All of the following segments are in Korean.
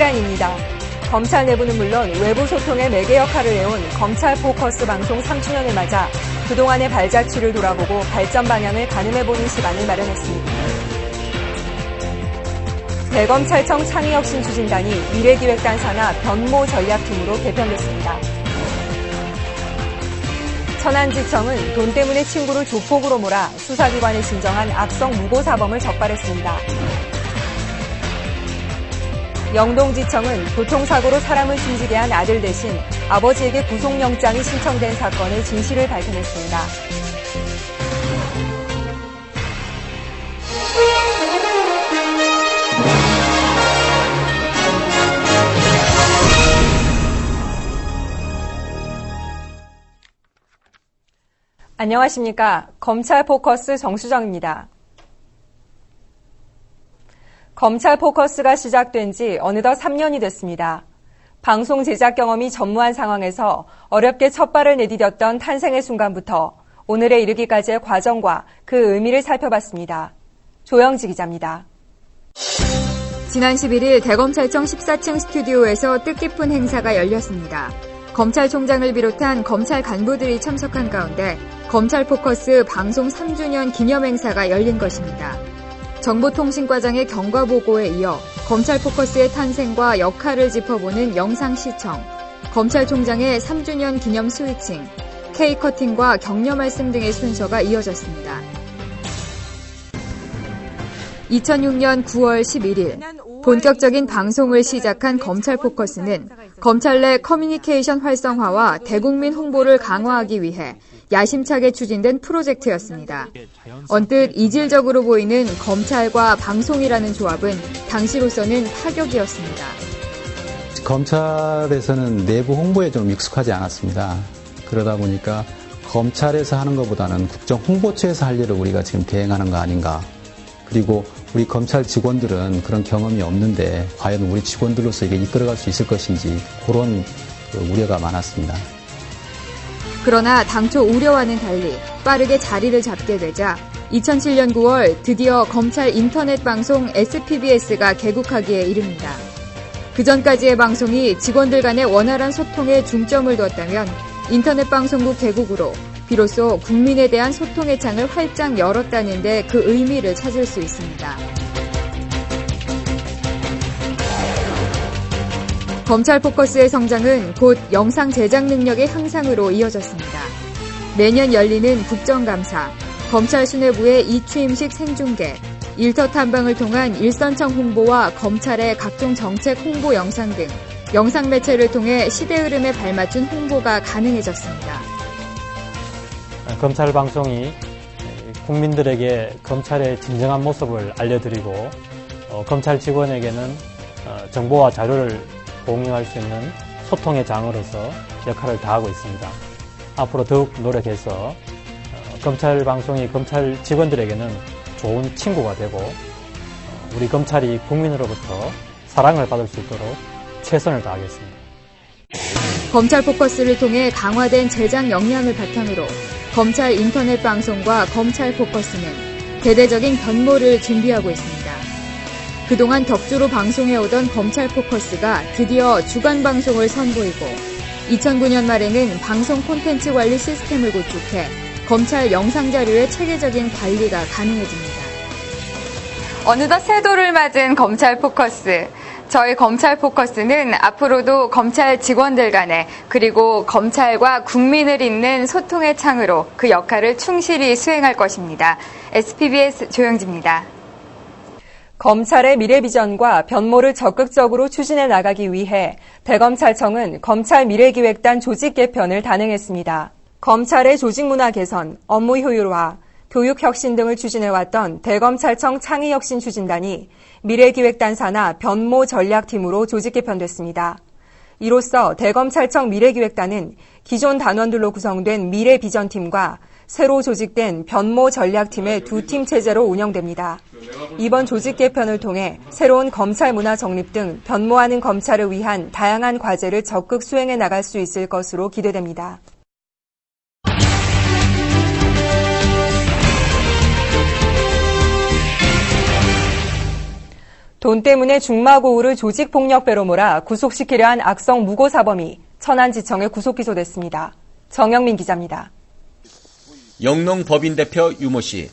시간입니다. 검찰 내부는 물론 외부 소통의 매개 역할을 해온 검찰 포커스 방송 3주년을 맞아 그동안의 발자취를 돌아보고 발전 방향을 가늠해보는 시간을 마련했습니다. 대검찰청 창의혁신추진단이 미래기획단 산하 변모 전략팀으로 개편됐습니다. 천안지청은 돈 때문에 친구를 조폭으로 몰아 수사기관에 진정한 악성 무고사범을 적발했습니다. 영동지청은 교통사고로 사람을 숨지게 한 아들 대신 아버지에게 구속영장이 신청된 사건의 진실을 밝혀냈습니다. 안녕하십니까. 검찰 포커스 정수정입니다. 검찰 포커스가 시작된 지 어느덧 3년이 됐습니다. 방송 제작 경험이 전무한 상황에서 어렵게 첫 발을 내디뎠던 탄생의 순간부터 오늘에 이르기까지의 과정과 그 의미를 살펴봤습니다. 조영지 기자입니다. 지난 11일 대검찰청 14층 스튜디오에서 뜻깊은 행사가 열렸습니다. 검찰총장을 비롯한 검찰 간부들이 참석한 가운데 검찰 포커스 방송 3주년 기념 행사가 열린 것입니다. 정보통신과장의 경과보고에 이어 검찰 포커스의 탄생과 역할을 짚어보는 영상 시청, 검찰총장의 3주년 기념 스위칭, K커팅과 격려 말씀 등의 순서가 이어졌습니다. 2006년 9월 11일 본격적인 방송을 시작한 검찰 포커스는 검찰 내 커뮤니케이션 활성화와 대국민 홍보를 강화하기 위해 야심차게 추진된 프로젝트였습니다. 언뜻 이질적으로 보이는 검찰과 방송이라는 조합은 당시로서는 파격이었습니다. 검찰에서는 내부 홍보에 좀 익숙하지 않았습니다. 그러다 보니까 검찰에서 하는 것보다는 국정 홍보처에서 할 일을 우리가 지금 대행하는 거 아닌가. 그리고 우리 검찰 직원들은 그런 경험이 없는데 과연 우리 직원들로서 이게 이끌어갈 수 있을 것인지 그런 우려가 많았습니다. 그러나 당초 우려와는 달리 빠르게 자리를 잡게 되자 2007년 9월 드디어 검찰 인터넷 방송 SPBS가 개국하기에 이릅니다. 그전까지의 방송이 직원들 간의 원활한 소통에 중점을 뒀다면 인터넷 방송국 개국으로 비로소 국민에 대한 소통의 창을 활짝 열었다는 데 그 의미를 찾을 수 있습니다. 검찰 포커스의 성장은 곧 영상 제작 능력의 향상으로 이어졌습니다. 매년 열리는 국정감사, 검찰 수뇌부의 이취임식 생중계, 일터 탐방을 통한 일선청 홍보와 검찰의 각종 정책 홍보 영상 등 영상 매체를 통해 시대 흐름에 발맞춘 홍보가 가능해졌습니다. 검찰 방송이 국민들에게 검찰의 진정한 모습을 알려드리고 검찰 직원에게는 정보와 자료를 공유할 수 있는 소통의 장으로서 역할을 다하고 있습니다. 앞으로 더욱 노력해서 검찰 방송이 검찰 직원들에게는 좋은 친구가 되고 우리 검찰이 국민으로부터 사랑을 받을 수 있도록 최선을 다하겠습니다. 검찰 포커스를 통해 강화된 제작 역량을 바탕으로 검찰 인터넷 방송과 검찰 포커스는 대대적인 변모를 준비하고 있습니다. 그동안 격주로 방송해오던 검찰 포커스가 드디어 주간 방송을 선보이고 2009년 말에는 방송 콘텐츠 관리 시스템을 구축해 검찰 영상 자료의 체계적인 관리가 가능해집니다. 어느덧 새도를 맞은 검찰 포커스. 저희 검찰 포커스는 앞으로도 검찰 직원들 간에 그리고 검찰과 국민을 잇는 소통의 창으로 그 역할을 충실히 수행할 것입니다. SPBS 조영지입니다. 검찰의 미래 비전과 변모를 적극적으로 추진해 나가기 위해 대검찰청은 검찰 미래기획단 조직 개편을 단행했습니다. 검찰의 조직 문화 개선, 업무 효율화, 교육 혁신 등을 추진해왔던 대검찰청 창의혁신추진단이 미래기획단 산하 변모 전략팀으로 조직 개편됐습니다. 이로써 대검찰청 미래기획단은 기존 단원들로 구성된 미래비전팀과 새로 조직된 변모 전략팀의 두 팀 체제로 운영됩니다. 이번 조직 개편을 통해 새로운 검찰 문화 정립 등 변모하는 검찰을 위한 다양한 과제를 적극 수행해 나갈 수 있을 것으로 기대됩니다. 돈 때문에 중마고우를 조직폭력배로 몰아 구속시키려 한 악성 무고사범이 천안지청에 구속 기소됐습니다. 정영민 기자입니다. 영농 법인 대표 유모 씨.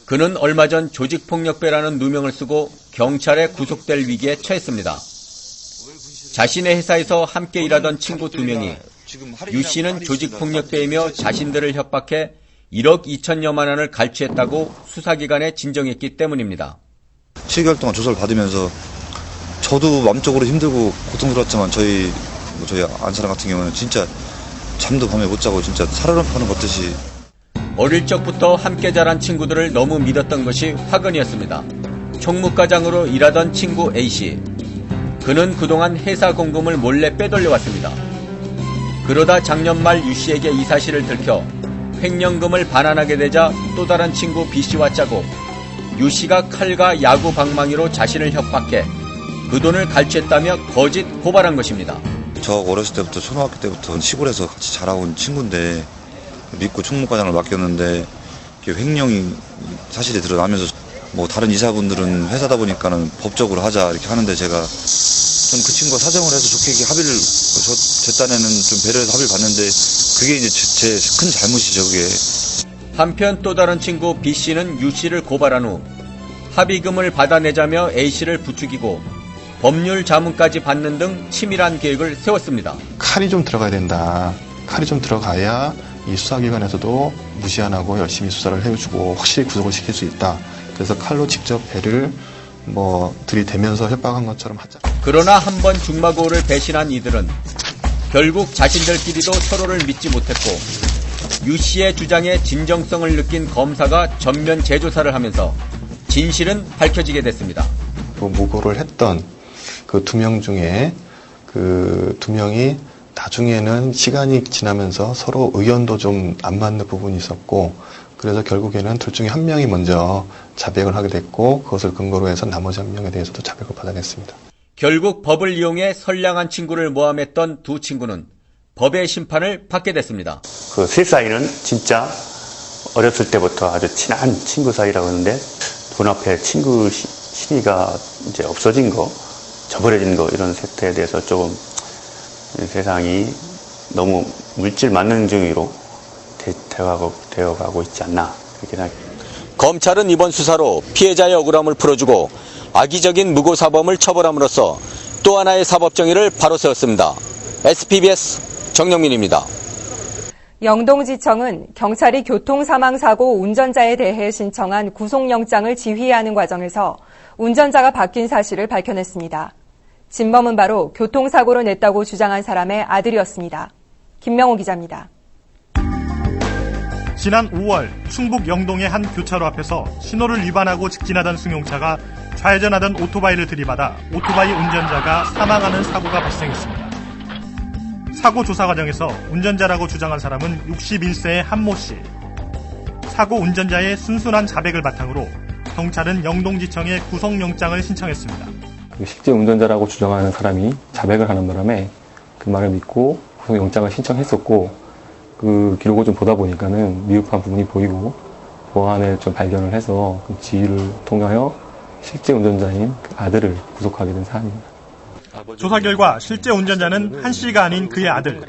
그는 얼마 전 조직폭력배라는 누명을 쓰고 경찰에 구속될 위기에 처했습니다. 자신의 회사에서 함께 일하던 친구 2명이 유 씨는 조직폭력배이며 자신들을 협박해 1억 2천여만 원을 갈취했다고 수사기관에 진정했기 때문입니다. 7개월 동안 조사를 받으면서 저도 마음적으로 힘들고 고통스러웠지만 저희 안사람 같은 경우는 진짜 잠도 밤에 못 자고 진짜 살얼음 파는 것 같듯이. 어릴 적부터 함께 자란 친구들을 너무 믿었던 것이 화근이었습니다. 총무과장으로 일하던 친구 A씨. 그는 그동안 회사 공금을 몰래 빼돌려왔습니다. 그러다 작년 말 U씨에게 이 사실을 들켜 횡령금을 반환하게 되자 또 다른 친구 B씨와 짜고 U씨가 칼과 야구 방망이로 자신을 협박해 그 돈을 갈취했다며 거짓 고발한 것입니다. 저 어렸을 때부터 초등학교 때부터 시골에서 같이 자라온 친구인데 믿고 총무과장을 맡겼는데 횡령이 사실이 드러나면서 뭐 다른 이사분들은 회사다 보니까는 법적으로 하자 이렇게 하는데 제가 전 그 친구가 사정을 해서 좋게 합의를 제 딴에는 좀 배려해서 합의를 봤는데 그게 이제 제 큰 잘못이죠 그게. 한편 또 다른 친구 B씨는 U씨를 고발한 후 합의금을 받아내자며 A씨를 부추기고 법률 자문까지 받는 등 치밀한 계획을 세웠습니다. 칼이 좀 들어가야 된다. 칼이 좀 들어가야 이 수사기관에서도 무시 안 하고 열심히 수사를 해주고 확실히 구속을 시킬 수 있다. 그래서 칼로 직접 배를 들이대면서 협박한 것처럼 하자. 그러나 한 번 중마고우를 배신한 이들은 결국 자신들끼리도 서로를 믿지 못했고 U씨의 주장에 진정성을 느낀 검사가 전면 재조사를 하면서 진실은 밝혀지게 됐습니다. 무고를 했던 그 2명 중에 그 2명이 나중에는 시간이 지나면서 서로 의견도 좀 안 맞는 부분이 있었고 그래서 결국에는 둘 중에 한 명이 먼저 자백을 하게 됐고 그것을 근거로 해서 나머지 한 명에 대해서도 자백을 받아냈습니다. 결국 법을 이용해 선량한 친구를 모함했던 두 친구는 법의 심판을 받게 됐습니다. 그 셋 사이는 진짜 어렸을 때부터 아주 친한 친구 사이라고 하는데 돈 앞에 친구 신의가 이제 없어진 거, 저버려진 거 이런 세태에 대해서 조금 세상이 너무 물질 만능주의로 되어가고 있지 않나 그렇게 생각합니다. 검찰은 이번 수사로 피해자의 억울함을 풀어주고 악의적인 무고사범을 처벌함으로써 또 하나의 사법정의를 바로 세웠습니다. SPBS 정영민입니다. 영동지청은 경찰이 교통사망사고 운전자에 대해 신청한 구속영장을 지휘하는 과정에서 운전자가 바뀐 사실을 밝혀냈습니다. 진범은 바로 교통사고를 냈다고 주장한 사람의 아들이었습니다. 김명호 기자입니다. 지난 5월 충북 영동의 한 교차로 앞에서 신호를 위반하고 직진하던 승용차가 좌회전하던 오토바이를 들이받아 오토바이 운전자가 사망하는 사고가 발생했습니다. 사고 조사 과정에서 운전자라고 주장한 사람은 61세의 한모 씨. 사고 운전자의 순순한 자백을 바탕으로 경찰은 영동지청에 구속영장을 신청했습니다. 실제 운전자라고 주장하는 사람이 자백을 하는 바람에 그 말을 믿고 구속영장을 신청했었고 그 기록을 좀 보다 보니까는 미흡한 부분이 보이고 보안을 좀 발견을 해서 그 지휘를 통하여 실제 운전자인 그 아들을 구속하게 된 사안입니다. 조사 결과 실제 운전자는 한 씨가 아닌 그의 아들.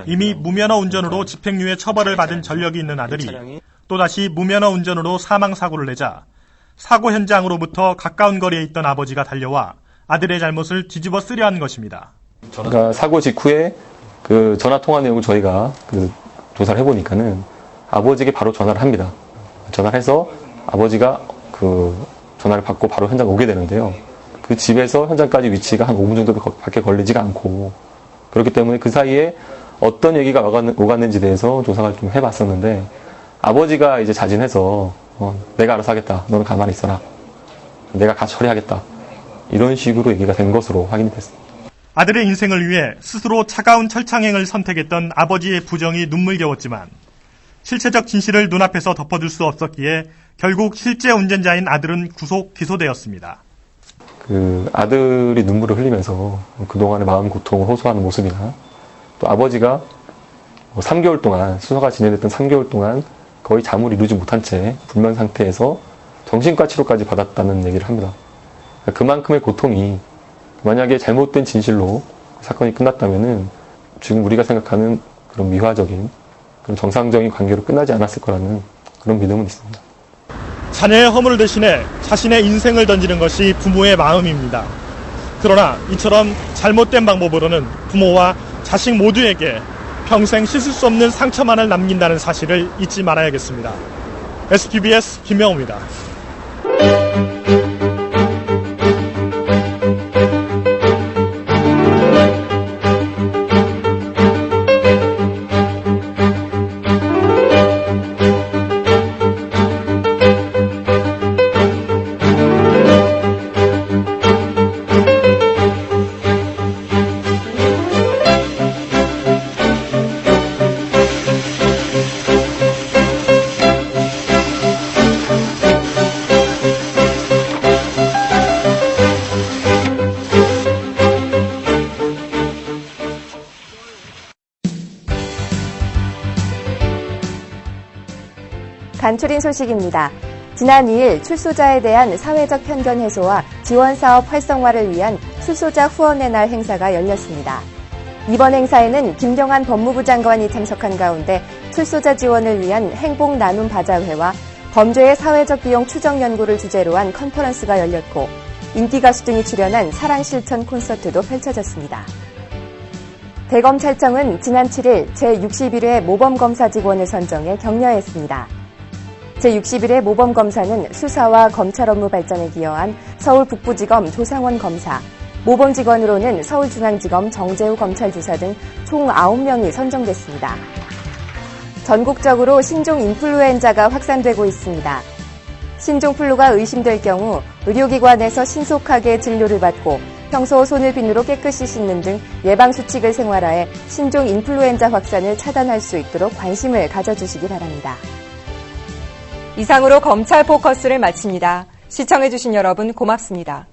이미 무면허 운전으로 집행유예 처벌을 받은 전력이 있는 아들이 또다시 무면허 운전으로 사망사고를 내자 사고 현장으로부터 가까운 거리에 있던 아버지가 달려와 아들의 잘못을 뒤집어 쓰려 한 것입니다. 그러니까 사고 직후에 그 전화 통화 내용을 저희가 그 조사를 해보니까는 아버지에게 바로 전화를 합니다. 전화를 해서 아버지가 그 전화를 받고 바로 현장 오게 되는데요. 그 집에서 현장까지 위치가 한 5분 정도밖에 걸리지가 않고 그렇기 때문에 그 사이에 어떤 얘기가 오갔는지에 대해서 조사를 좀 해봤었는데 아버지가 이제 자진해서 내가 알아서 하겠다. 너는 가만히 있어라. 내가 같이 처리하겠다. 이런 식으로 얘기가 된 것으로 확인이 됐습니다. 아들의 인생을 위해 스스로 차가운 철창행을 선택했던 아버지의 부정이 눈물겨웠지만 실체적 진실을 눈앞에서 덮어둘 수 없었기에 결국 실제 운전자인 아들은 구속 기소되었습니다. 그 아들이 눈물을 흘리면서 그동안의 마음 고통을 호소하는 모습이나 또 아버지가 3개월 동안 수사가 진행됐던 3개월 동안 거의 잠을 이루지 못한 채 불면 상태에서 정신과 치료까지 받았다는 얘기를 합니다. 그만큼의 고통이 만약에 잘못된 진실로 사건이 끝났다면은 지금 우리가 생각하는 그런 미화적인 그런 정상적인 관계로 끝나지 않았을 거라는 그런 믿음은 있습니다. 자녀의 허물을 대신해 자신의 인생을 던지는 것이 부모의 마음입니다. 그러나 이처럼 잘못된 방법으로는 부모와 자식 모두에게 평생 씻을 수 없는 상처만을 남긴다는 사실을 잊지 말아야겠습니다. SPBS 김명호입니다. 간추린 소식입니다. 지난 2일 출소자에 대한 사회적 편견 해소와 지원 사업 활성화를 위한 출소자 후원의 날 행사가 열렸습니다. 이번 행사에는 김경환 법무부 장관이 참석한 가운데 출소자 지원을 위한 행복 나눔 바자회와 범죄의 사회적 비용 추정 연구를 주제로 한 컨퍼런스가 열렸고 인기 가수 등이 출연한 사랑 실천 콘서트도 펼쳐졌습니다. 대검찰청은 지난 7일 제61회 모범검사 직원을 선정해 격려했습니다. 제61회 모범검사는 수사와 검찰 업무 발전에 기여한 서울 북부지검 조상원 검사, 모범직원으로는 서울중앙지검 정재우 검찰주사 등 총 9명이 선정됐습니다. 전국적으로 신종 인플루엔자가 확산되고 있습니다. 신종플루가 의심될 경우 의료기관에서 신속하게 진료를 받고 평소 손을 비누로 깨끗이 씻는 등 예방수칙을 생활화해 신종 인플루엔자 확산을 차단할 수 있도록 관심을 가져주시기 바랍니다. 이상으로 검찰 포커스를 마칩니다. 시청해주신 여러분 고맙습니다.